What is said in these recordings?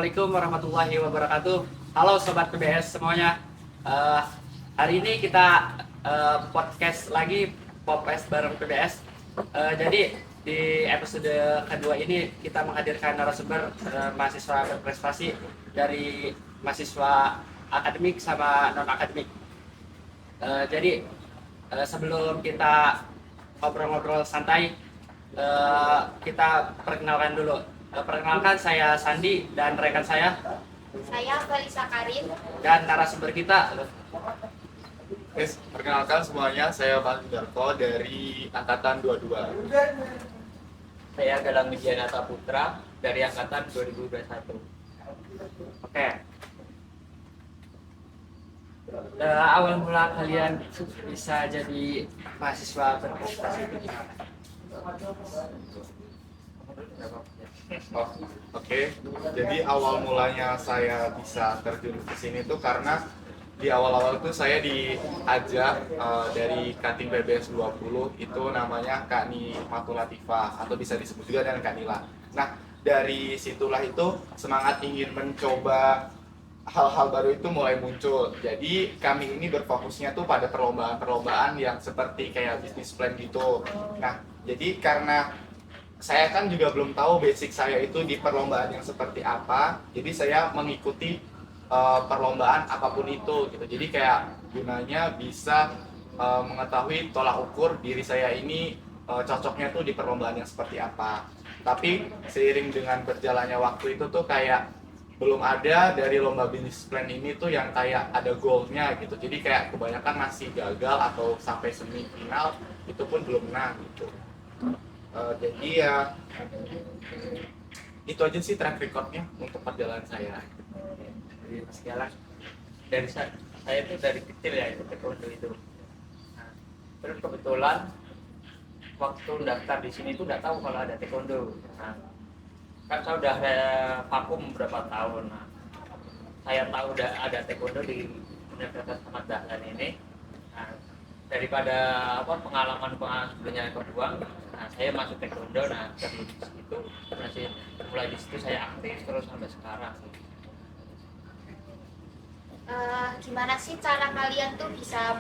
Assalamualaikum warahmatullahi wabarakatuh. Halo Sobat PBS semuanya. Eh, Hari ini kita podcast lagi podcast bareng PBS. Jadi di episode kedua ini kita menghadirkan narasumber mahasiswa berprestasi dari mahasiswa akademik sama non akademik. Jadi sebelum kita ngobrol-ngobrol santai, kita perkenalkan dulu. Perkenalkan, saya Sandi dan rekan saya Felisa Karim. dan narasumber kita. Perkenalkan semuanya, saya Pak Darko dari Angkatan 22. Saya Galang Widianata Putra dari Angkatan 2021. Oke. Awal mula kalian bisa jadi mahasiswa berprestasi itu gimana? Oh, oke. Jadi awal mulanya saya bisa terjun ke sini tuh karena di awal-awal tuh saya diajak dari Kating PBS 20, itu namanya Kak Ni Matulatifah atau bisa disebut juga dengan Kak Nila. Nah, dari situlah itu semangat ingin mencoba hal-hal baru itu mulai muncul. Jadi kami ini berfokusnya tuh pada perlombaan-perlombaan yang seperti kayak bisnis plan gitu. Nah, jadi karena saya kan juga belum tahu basic saya itu di perlombaan yang seperti apa, jadi saya mengikuti perlombaan apapun itu gitu. Jadi kayak gunanya bisa mengetahui tolak ukur diri saya ini cocoknya tuh di perlombaan yang seperti apa. Tapi seiring dengan berjalannya waktu itu tuh kayak belum ada dari lomba bisnis plan ini tuh yang kayak ada goalnya gitu. Jadi kayak kebanyakan masih gagal atau sampai semifinal itu pun belum menang gitu. Jadi ya itu aja sih track recordnya untuk perjalanan saya. Jadi Mas Galang, dari saya itu dari kecil ya itu taekwondo itu. Nah, terus kebetulan waktu daftar di sini tuh udah tahu kalau ada taekwondo. Nah, kan saya udah vakum beberapa tahun. Nah, saya tahu udah ada taekwondo di Universitas Ahmad Dahlan ini. Nah, daripada pengalaman sebelumnya kebuang, nah saya masuk taekwondo. Nah sebelum itu masih mulai di situ saya aktif terus sampai sekarang. Gimana sih cara kalian tuh bisa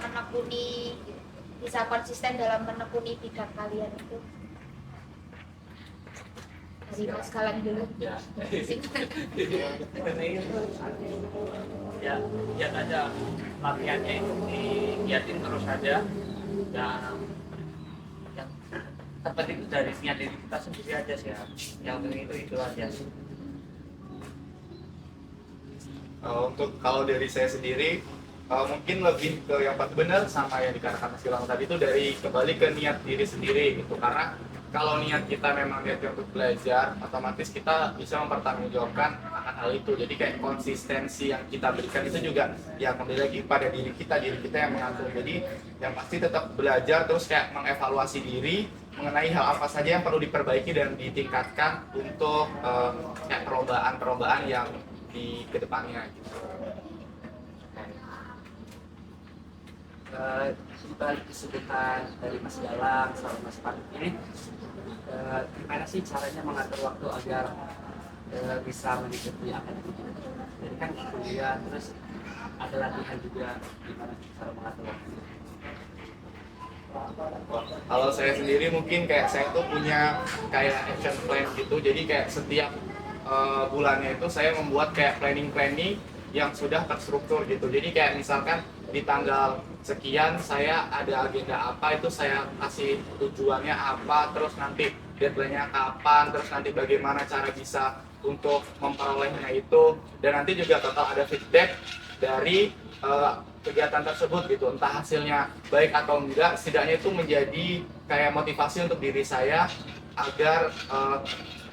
konsisten dalam menekuni bidang kalian itu? Dari Mas Galang dulu. Ya, ya lihat aja latihannya itu digiatin terus aja. Dan yang terpenting itu dari niat diri kita sendiri aja sih ya. Yang penting itu aja. Untuk kalau dari saya sendiri mungkin lebih ke yang benar sama yang dikatakan Mas Gilang tadi itu dari kembali ke niat diri sendiri gitu. Karena kalau niat kita memang niatnya untuk belajar, otomatis kita bisa mempertanggungjawabkan akan hal itu. Jadi kayak konsistensi yang kita berikan itu juga ya kembali lagi pada diri kita yang mengatur. Jadi yang pasti tetap belajar terus kayak mengevaluasi diri mengenai hal apa saja yang perlu diperbaiki dan ditingkatkan untuk kayak perlombaan yang di kedepannya gitu. Balik kesulitan dari Mas Galang sama Mas Pandu ini, gimana sih caranya mengatur waktu agar bisa mengikuti akademik? Jadi kan kuliah terus ada latihan juga, gimana cara mengatur waktu? Kalau saya sendiri mungkin kayak saya tuh punya kayak action plan gitu. Jadi kayak setiap bulannya itu saya membuat kayak planning yang sudah terstruktur gitu. Jadi kayak misalkan di tanggal sekian saya ada agenda apa, itu saya kasih tujuannya apa, terus nanti deadline-nya kapan, terus nanti bagaimana cara bisa untuk memperolehnya itu, dan nanti juga total ada feedback dari kegiatan tersebut gitu, entah hasilnya baik atau enggak, setidaknya itu menjadi kayak motivasi untuk diri saya agar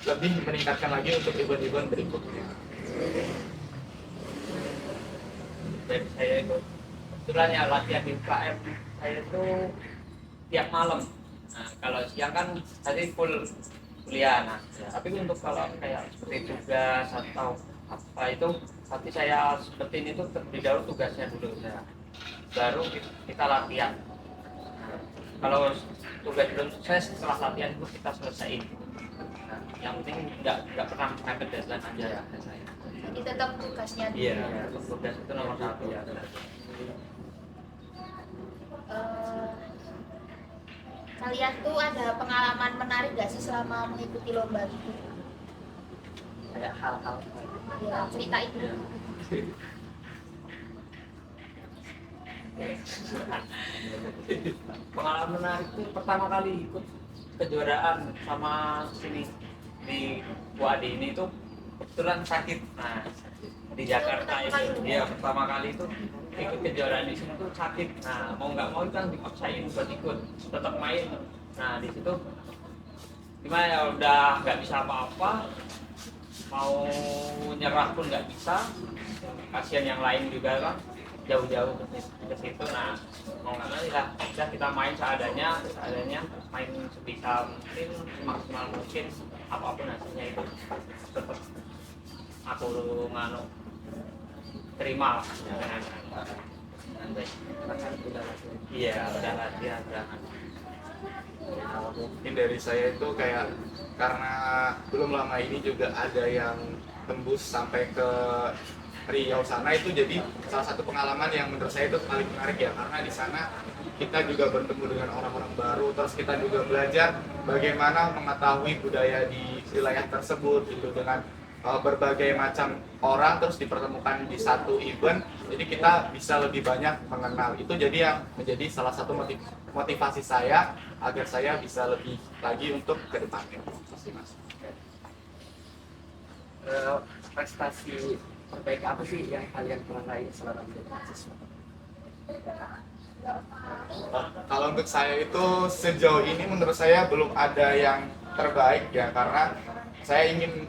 lebih meningkatkan lagi untuk event-event berikutnya. Dari saya itu kebetulan ya latihan di UKM saya itu tiap malam. Nah kalau siang kan tadi full kuliah. Nah tapi untuk kalau kayak seperti tugas atau apa itu nanti saya seperti itu terlebih dahulu tugasnya dulu ya. Baru kita latihan. Nah, kalau tugas belum selesai setelah latihan itu kita selesaiin. Nah, yang penting nggak pernah mepet deadline aja ya saya. Jadi tetap tugasnya dulu. Iya, tugas itu nomor satu ya. Eh, Kalian tuh ada pengalaman menarik gak sih selama mengikuti lomba gitu? Kayak hal-hal Ya, cerita itu. Pengalaman menarik itu pertama kali ikut kejuaraan sama sini di Wadi ini tuh kebetulan sakit. Nah, di Jakarta itu dia pertama kali itu ikut kejuaraan di sini tuh sakit. Nah, mau nggak mau kan dipaksain buat ikut, tetap main. Nah, di situ gimana ya, udah nggak bisa apa-apa, mau nyerah pun nggak bisa. Kasihan yang lain juga kan jauh-jauh ke situ. Nah, mau nggak mau lah bisa kita main seadanya, main sebisa mungkin, maksimal mungkin, apapun hasilnya itu tetap aku nganu terima lah dengan baik. Iya, udah latihan, udah nganu. Mungkin dari saya itu kayak karena belum lama ini juga ada yang tembus sampai ke Riau sana, itu jadi salah satu pengalaman yang menurut saya itu paling menarik ya, karena di sana kita juga bertemu dengan orang-orang baru, terus kita juga belajar bagaimana mengetahui budaya di wilayah tersebut gitu, dengan berbagai macam orang terus dipertemukan di satu event, jadi kita bisa lebih banyak mengenal. Itu jadi yang menjadi salah satu motivasi saya agar saya bisa lebih lagi untuk ke depannya. Mas. prestasi terbaik apa sih yang kalian pernah raih selama menjadi mahasiswa? Kalau untuk saya itu sejauh ini menurut saya belum ada yang terbaik ya, karena saya ingin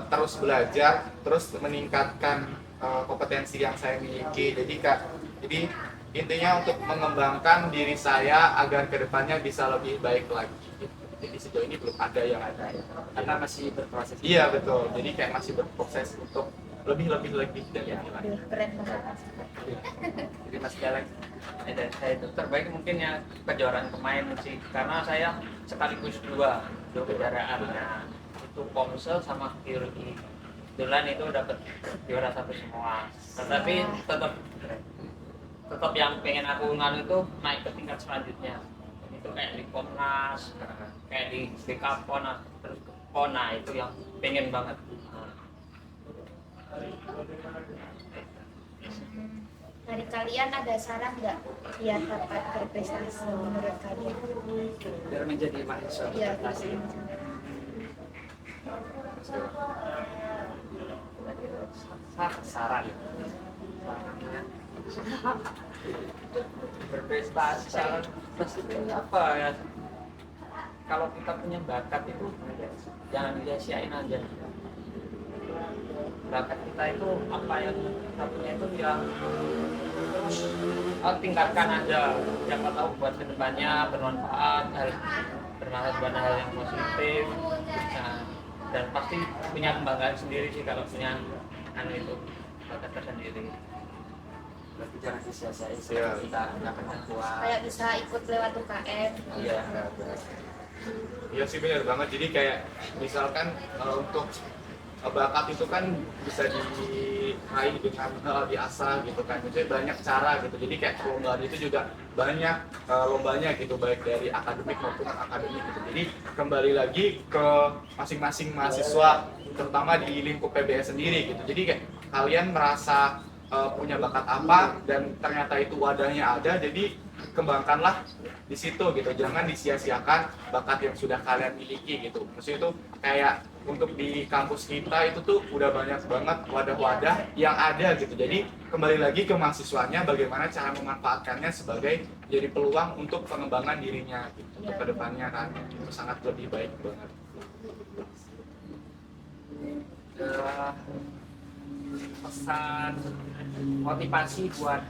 terus belajar, terus meningkatkan kompetensi yang saya miliki. Jadi intinya untuk mengembangkan diri saya agar kedepannya bisa lebih baik lagi. Jadi sejauh ini belum ada yang ada ya. Karena masih berproses. Iya betul. Jadi kayak masih berproses untuk lebih dan Ya. lebih lagi. Keren banget. Jadi Mas Galak, Dan saya itu terbaik mungkin ya kejuaraan pemain sih, karena saya sekaligus dua kejuaraan. Nah, itu Komsel sama Kirgi. Kebetulan itu dapat juara satu semua. Tetapi tetap yang pengen aku nganu itu naik ke tingkat selanjutnya. Itu kayak di Komnas, kayak di BK-PON, terus ke PONA, itu yang pengen banget. Dari kalian ada saran nggak biar dapat berprestasi menurut kalian? biar menjadi mahasiswa Iya, berprestasi. Saran. Sarannya berprestasi. Saran pastinya apa ya? Kalau kita punya bakat itu jangan disia-siain aja. Bakat kita itu apa yang kita punya itu ya terus tingkatkan aja. Siapa tahu buat kedepannya bermanfaat, hal yang positif. Nah, dan pasti punya kebanggaan sendiri sih kalau punya itu bakat tersendiri. Berarti jangan disia-siain. Iya. Kita dapat kuat. Kayak bisa ikut lewat UKM. Iya. Iya sih benar banget. Jadi kayak misalkan untuk bakat itu kan bisa diraih dengan diasah gitu kan. Jadi banyak cara gitu. Jadi kayak perlombaan itu juga banyak lombanya gitu, baik dari akademik maupun akademik gitu. Jadi kembali lagi ke masing-masing mahasiswa, terutama di lingkup PBS sendiri gitu. Jadi kayak kalian merasa punya bakat apa dan ternyata itu wadahnya ada, jadi kembangkanlah di situ gitu. Jangan disia-siakan bakat yang sudah kalian miliki gitu. Maksudnya itu kayak untuk di kampus kita itu tuh udah banyak banget wadah-wadah yang ada gitu. Jadi kembali lagi ke mahasiswanya bagaimana cara memanfaatkannya sebagai jadi peluang untuk pengembangan dirinya gitu. Untuk kedepannya kan itu sangat lebih baik banget. Pesan motivasi buat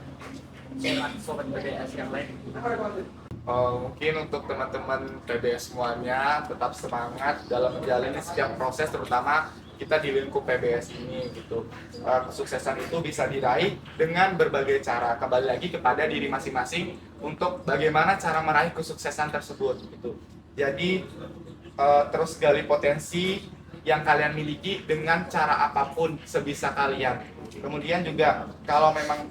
sobat PBS yang lain. Mungkin untuk teman-teman PBS semuanya tetap semangat dalam menjalani setiap proses, terutama kita di lingkup PBS ini gitu. Kesuksesan itu bisa diraih dengan berbagai cara. Kembali lagi kepada diri masing-masing untuk bagaimana cara meraih kesuksesan tersebut gitu. Jadi terus gali potensi, yang kalian miliki dengan cara apapun sebisa kalian. Kemudian juga kalau memang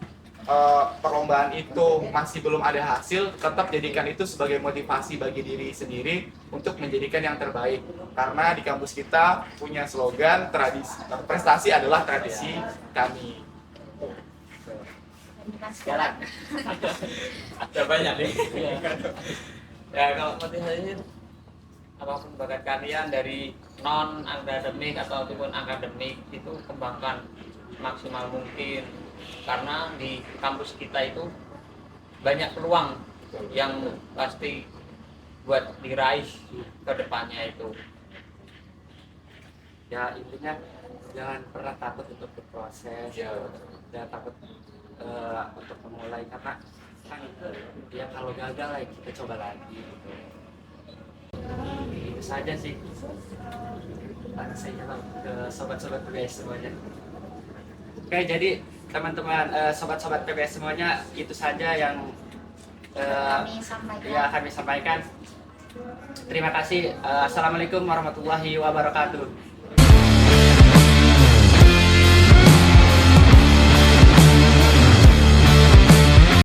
perlombaan itu masih belum ada hasil, tetap jadikan itu sebagai motivasi bagi diri sendiri untuk menjadikan yang terbaik. Karena di kampus kita punya slogan prestasi adalah tradisi kami. Sekarang ada banyak nih. Ya kalau motivasi apapun bakat kalian dari non akademik ataupun akademik itu kembangkan maksimal mungkin, karena di kampus kita itu banyak peluang yang pasti buat diraih ke depannya itu. Ya intinya jangan pernah takut untuk berproses, jangan takut untuk memulai, karena kan ya kalau gagal ya kita coba lagi gitu. Itu saja sih saya ke sobat-sobat PBS semuanya. Oke, jadi teman-teman sobat-sobat PBS semuanya, itu saja yang Kami sampaikan. ya kami sampaikan. Terima kasih. Assalamualaikum warahmatullahi wabarakatuh.